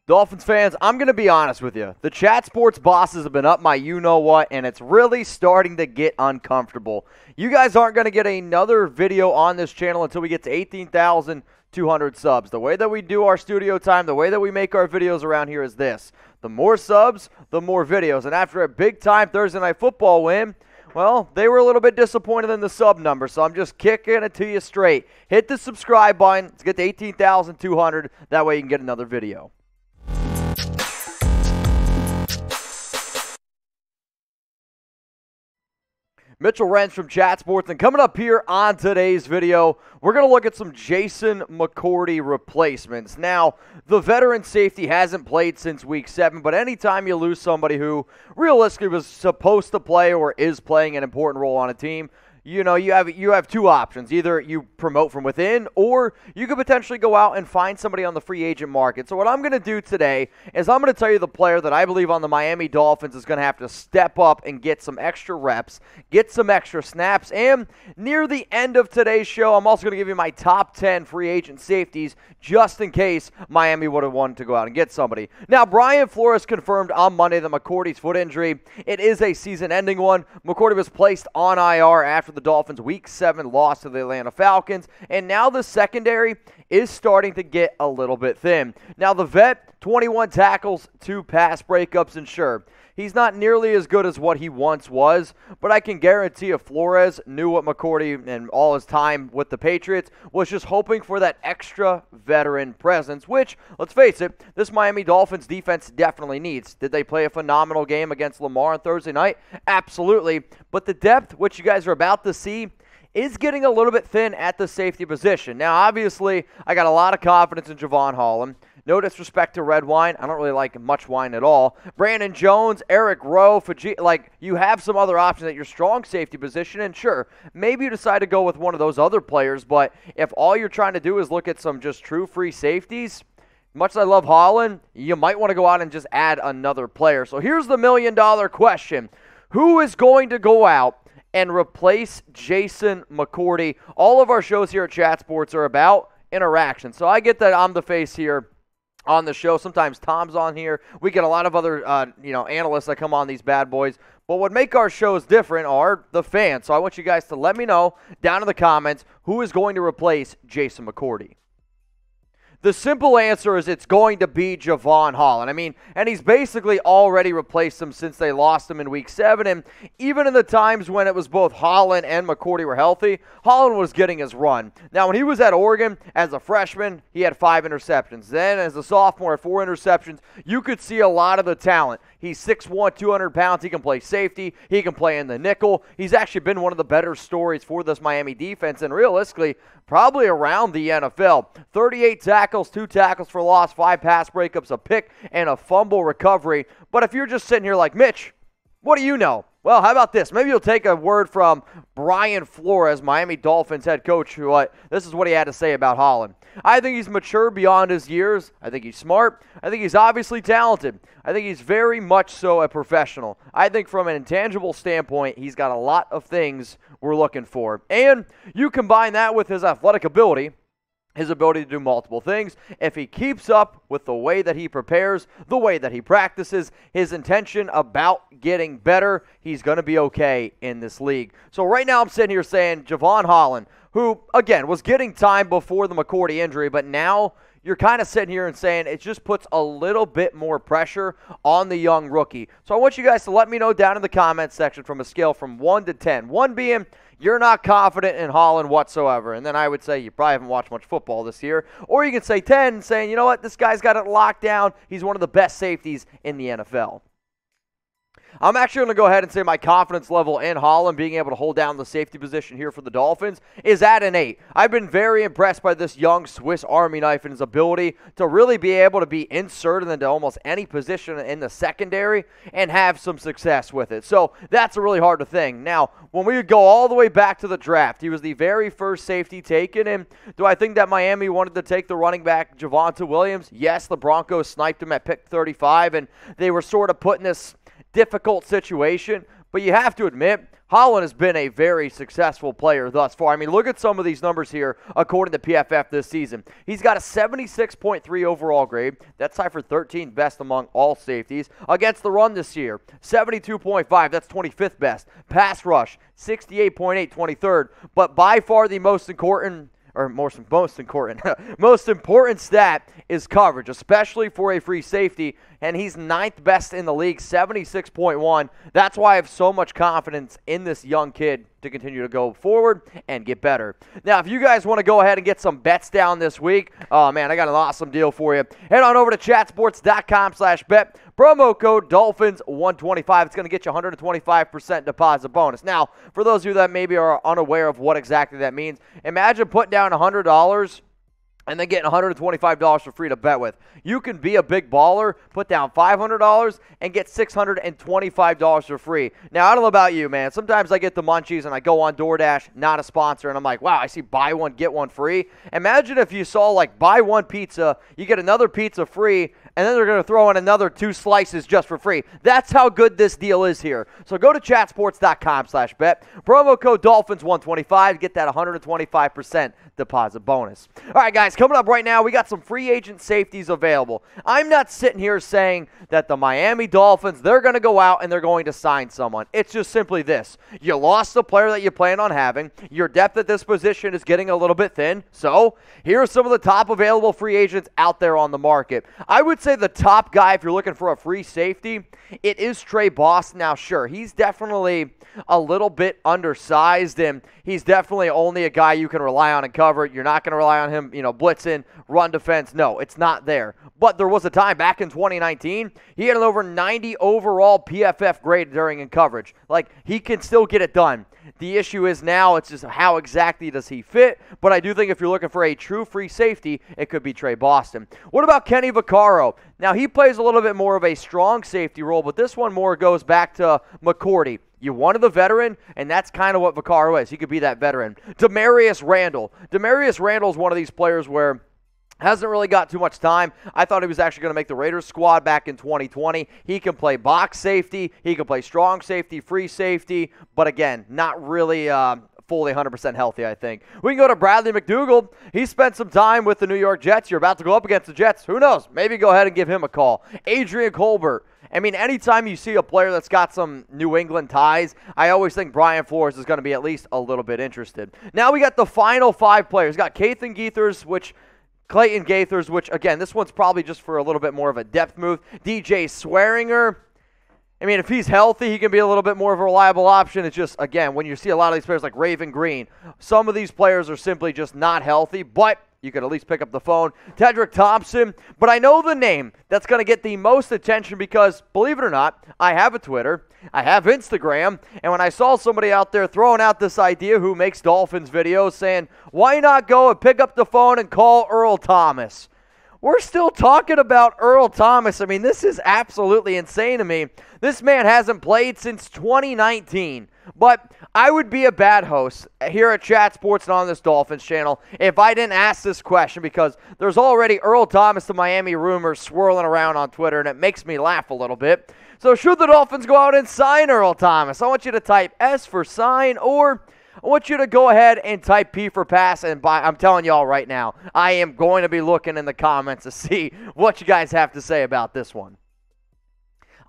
Dolphins fans, I'm going to be honest with you. The Chat Sports bosses have been up my you-know-what, and it's really starting to get uncomfortable. You guys aren't going to get another video on this channel until we get to 18,200 subs. The way that we do our studio time, the way that we make our videos around here is this. The more subs, the more videos. And after a big-time Thursday Night Football win, well, they were a little bit disappointed in the sub number, so I'm just kicking it to you straight. Hit the subscribe button. Let's get to 18,200. That way you can get another video. Mitchell Renz from Chat Sports, and coming up here on today's video, we're going to look at some Jason McCourty replacements. Now, the veteran safety hasn't played since Week 7, but anytime you lose somebody who realistically was supposed to play or is playing an important role on a team, you know, you have two options. Either you promote from within, or you could potentially go out and find somebody on the free agent market. So what I'm going to do today is I'm going to tell you the player that I believe on the Miami Dolphins is going to have to step up and get some extra reps, get some extra snaps, and near the end of today's show, I'm also going to give you my top 10 free agent safeties just in case Miami would have wanted to go out and get somebody. Now, Brian Flores confirmed on Monday that McCourty's foot injury, it is a season-ending one. McCourty was placed on IR after the Dolphins' Week 7 loss to the Atlanta Falcons, and now the secondary is starting to get a little bit thin. Now, the vet, 21 tackles, 2 pass breakups, and sure, he's not nearly as good as what he once was, but I can guarantee if Flores knew what McCourty and all his time with the Patriots was just hoping for that extra veteran presence, which, let's face it, this Miami Dolphins defense definitely needs. Did they play a phenomenal game against Lamar on Thursday night? Absolutely. But the depth, which you guys are about to see, is getting a little bit thin at the safety position. Now, obviously, I got a lot of confidence in Javon Holland. No disrespect to red wine. I don't really like much wine at all. Brandon Jones, Eric Rowe, you have some other options at your strong safety position, and sure, maybe you decide to go with one of those other players, but if all you're trying to do is look at some just true free safeties, much as I love Holland, you might want to go out and just add another player. So here's the million-dollar question. Who is going to go out and replace Jason McCourty? All of our shows here at Chat Sports are about interaction. So I get that I'm the face here on the show. Sometimes Tom's on here. We get a lot of other analysts that come on these bad boys. But what make our shows different are the fans. So I want you guys to let me know down in the comments who is going to replace Jason McCourty. The simple answer is it's going to be Javon Holland. I mean, and he's basically already replaced him since they lost him in Week 7. And even in the times when it was both Holland and McCourty were healthy, Holland was getting his run. Now, when he was at Oregon as a freshman, he had 5 interceptions. Then as a sophomore, 4 interceptions. You could see a lot of the talent. He's 6'1", 200 pounds. He can play safety. He can play in the nickel. He's actually been one of the better stories for this Miami defense, and realistically, probably around the NFL. 38 tackles, 2 tackles for loss, 5 pass breakups, a pick, and a fumble recovery. But if you're just sitting here like, Mitch, what do you know? Well, how about this? Maybe you'll take a word from Brian Flores, Miami Dolphins head coach, this is what he had to say about Holland. I think he's mature beyond his years. I think he's smart. I think he's obviously talented. I think he's very much so a professional. I think from an intangible standpoint, he's got a lot of things we're looking for. And you combine that with his athletic ability, his ability to do multiple things. If he keeps up with the way that he prepares, the way that he practices, his intention about getting better, he's going to be okay in this league. So right now I'm sitting here saying Javon Holland, who, again, was getting time before the McCourty injury, but now you're kind of sitting here and saying it just puts a little bit more pressure on the young rookie. So I want you guys to let me know down in the comments section from a scale from 1 to 10. 1 being you're not confident in Holland whatsoever. And then I would say you probably haven't watched much football this year. Or you can say 10 saying, you know what, this guy's got it locked down. He's one of the best safeties in the NFL. I'm actually going to go ahead and say my confidence level in Holland being able to hold down the safety position here for the Dolphins is at an 8. I've been very impressed by this young Swiss Army knife and his ability to really be able to be inserted into almost any position in the secondary and have some success with it. So that's a really hard thing. Now, when we go all the way back to the draft, he was the very first safety taken. And do I think that Miami wanted to take the running back Javonte Williams? Yes, the Broncos sniped him at pick 35, and they were sort of put in this difficult situation, but you have to admit, Holland has been a very successful player thus far. I mean, look at some of these numbers here according to PFF this season. He's got a 76.3 overall grade. That's tied for 13th best among all safeties. Against the run this year, 72.5. That's 25th best. Pass rush, 68.8, 23rd. But by far the most important stat is coverage, especially for a free safety, and he's 9th best in the league, 76.1. That's why I have so much confidence in this young kid to continue to go forward and get better. Now, if you guys want to go ahead and get some bets down this week, oh man, I got an awesome deal for you. Head on over to chatsports.com/bet. Promo code Dolphins125. It's going to get you 125% deposit bonus. Now, for those of you that maybe are unaware of what exactly that means, imagine putting down $100 and then getting $125 for free to bet with. You can be a big baller, put down $500, and get $625 for free. Now, I don't know about you, man. Sometimes I get the munchies, and I go on DoorDash, not a sponsor, and I'm like, wow, I see buy one, get one free. Imagine if you saw, like, buy one pizza, you get another pizza free, and then they're going to throw in another 2 slices just for free. That's how good this deal is here. So go to chatsports.com/bet. Promo code Dolphins125. Get that 125% deposit bonus. All right, guys, coming up right now, we got some free agent safeties available. I'm not sitting here saying that the Miami Dolphins, they're going to go out and they're going to sign someone. It's just simply this. You lost the player that you plan on having. Your depth at this position is getting a little bit thin. So here are some of the top available free agents out there on the market. I would say the top guy, if you're looking for a free safety, it is Tre Boston. Now, sure, he's definitely a little bit undersized, and he's definitely only a guy you can rely on and cover. You're not going to rely on him, blitzing, run defense. No, it's not there. But there was a time back in 2019, he had an over 90 overall PFF grade during in coverage. Like, he can still get it done. The issue is now it's just how exactly does he fit. But I do think if you're looking for a true free safety, it could be Tre Boston. What about Kenny Vaccaro? Now, he plays a little bit more of a strong safety role, but this one more goes back to McCourty. You wanted the veteran, and that's kind of what Vaccaro is. He could be that veteran. Damarious Randall. Damarious Randall is one of these players where hasn't really got too much time. I thought he was actually going to make the Raiders squad back in 2020. He can play box safety. He can play strong safety, free safety. But again, not really fully 100% healthy, I think. We can go to Bradley McDougald. He spent some time with the New York Jets. You're about to go up against the Jets. Who knows? Maybe go ahead and give him a call. Adrian Colbert. I mean, anytime you see a player that's got some New England ties, I always think Brian Flores is going to be at least a little bit interested. Now we got the final 5 players. We got Clayton Geathers, Clayton Geathers, which, again, this one's probably just for a little bit more of a depth move. DJ Swearinger. I mean, if he's healthy, he can be a little bit more of a reliable option. It's just, again, when you see a lot of these players like Raven Greene, some of these players are simply just not healthy, but you could at least pick up the phone. Tedric Thompson, but I know the name that's going to get the most attention because, believe it or not, I have a Twitter, I have Instagram, and when I saw somebody out there throwing out this idea who makes Dolphins videos saying, why not go and pick up the phone and call Earl Thomas? We're still talking about Earl Thomas. I mean, this is absolutely insane to me. This man hasn't played since 2019. But I would be a bad host here at Chat Sports and on this Dolphins channel if I didn't ask this question because there's already Earl Thomas to Miami rumors swirling around on Twitter, and it makes me laugh a little bit. So should the Dolphins go out and sign Earl Thomas? I want you to type S for sign, or I want you to go ahead and type P for pass, and I'm telling y'all right now, I am going to be looking in the comments to see what you guys have to say about this one.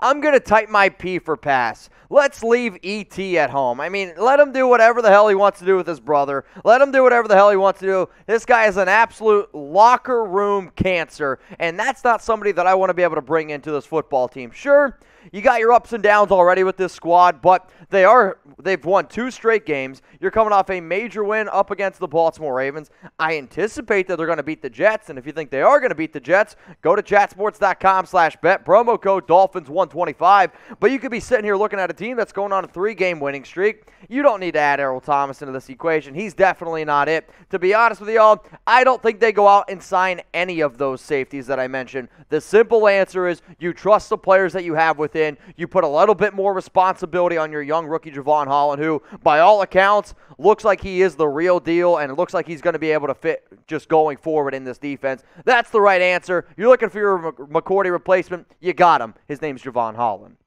I'm going to type my P for pass. Let's leave ET at home. I mean, let him do whatever the hell he wants to do with his brother. Let him do whatever the hell he wants to do. This guy is an absolute locker room cancer, and that's not somebody that I want to be able to bring into this football team. Sure, you got your ups and downs already with this squad, but they've won 2 straight games. You're coming off a major win up against the Baltimore Ravens. I anticipate that they're going to beat the Jets, and if you think they are going to beat the Jets, go to chatsports.com/bet, promo code Dolphins125. But you could be sitting here looking at a team that's going on a 3-game winning streak. You don't need to add Earl Thomas into this equation. He's definitely not it. To be honest with y'all, I don't think they go out and sign any of those safeties that I mentioned. The simple answer is you trust the players that you have within. You put a little bit more responsibility on your young rookie Javon Holland, who, by all accounts, looks like he is the real deal, and it looks like he's going to be able to fit just going forward in this defense. That's the right answer. You're looking for your McCourty replacement. You got him. His name's Javon Holland.